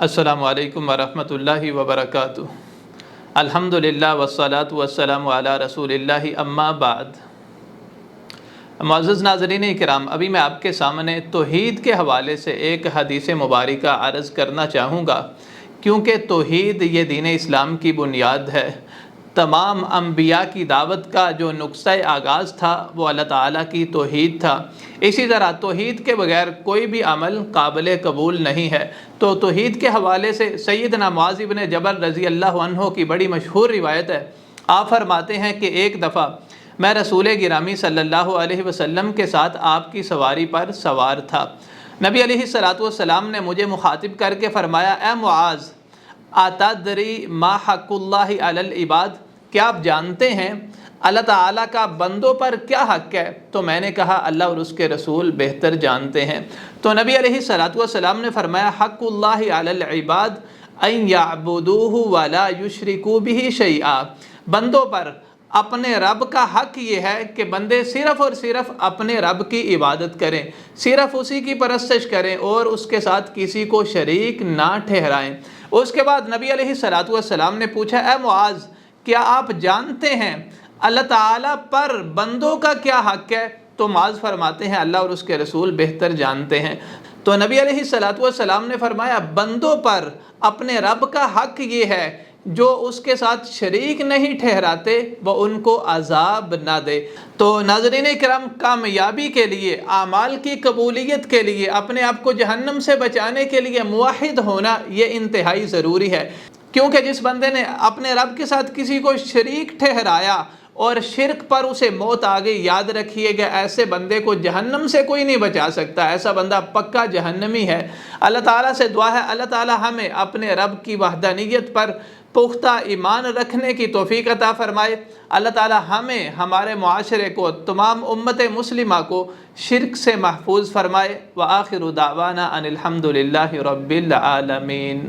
السلام علیکم ورحمۃ اللہ وبرکاتہ۔ الحمدللہ والصلاة والسلام علی رسول اللہ، اما بعد۔ معزز ناظرین کرام، ابھی میں آپ کے سامنے توحید کے حوالے سے ایک حدیث مبارکہ عرض کرنا چاہوں گا، کیونکہ توحید یہ دین اسلام کی بنیاد ہے۔ تمام انبیاء کی دعوت کا جو نقطہ آغاز تھا وہ اللہ تعالیٰ کی توحید تھا۔ اسی طرح توحید کے بغیر کوئی بھی عمل قابل قبول نہیں ہے۔ تو توحید کے حوالے سے سیدنا معاذ بن جبل رضی اللہ عنہ کی بڑی مشہور روایت ہے۔ آپ فرماتے ہیں کہ ایک دفعہ میں رسول گرامی صلی اللہ علیہ وسلم کے ساتھ آپ کی سواری پر سوار تھا۔ نبی علیہ الصلوۃ والسلام نے مجھے مخاطب کر کے فرمایا، اے معاذ، اتدری ما حق اللہ علی العباد، کیا آپ جانتے ہیں اللہ تعالیٰ کا بندوں پر کیا حق ہے؟ تو میں نے کہا اللہ اور اس کے رسول بہتر جانتے ہیں۔ تو نبی علیہ الصلوۃ والسلام نے فرمایا، حق اللہ علی العباد ان یعبدوہ ولا یشرکوا بہ شیئا، بندوں پر اپنے رب کا حق یہ ہے کہ بندے صرف اور صرف اپنے رب کی عبادت کریں، صرف اسی کی پرستش کریں اور اس کے ساتھ کسی کو شریک نہ ٹھہرائیں۔ اس کے بعد نبی علیہ الصلوۃ والسلام نے پوچھا، اے معاذ، کیا آپ جانتے ہیں اللہ تعالیٰ پر بندوں کا کیا حق ہے؟ تو معاذ فرماتے ہیں اللہ اور اس کے رسول بہتر جانتے ہیں۔ تو نبی علیہ الصلوۃ والسلام نے فرمایا، بندوں پر اپنے رب کا حق یہ ہے جو اس کے ساتھ شریک نہیں ٹھہراتے وہ ان کو عذاب نہ دے۔ تو ناظرین کرام، کامیابی کے لیے، اعمال کی قبولیت کے لیے، اپنے آپ کو جہنم سے بچانے کے لیے موحد ہونا یہ انتہائی ضروری ہے، کیونکہ جس بندے نے اپنے رب کے ساتھ کسی کو شریک ٹھہرایا اور شرک پر اسے موت آ گئی، یاد رکھیے گا ایسے بندے کو جہنم سے کوئی نہیں بچا سکتا، ایسا بندہ پکا جہنمی ہے۔ اللہ تعالیٰ سے دعا ہے اللہ تعالیٰ ہمیں اپنے رب کی وحدانیت پر پختہ ایمان رکھنے کی توفیق عطا فرمائے۔ اللہ تعالیٰ ہمیں، ہمارے معاشرے کو، تمام امت مسلمہ کو شرک سے محفوظ فرمائے۔ وآخر دعوانا ان الحمد للہ رب العالمین۔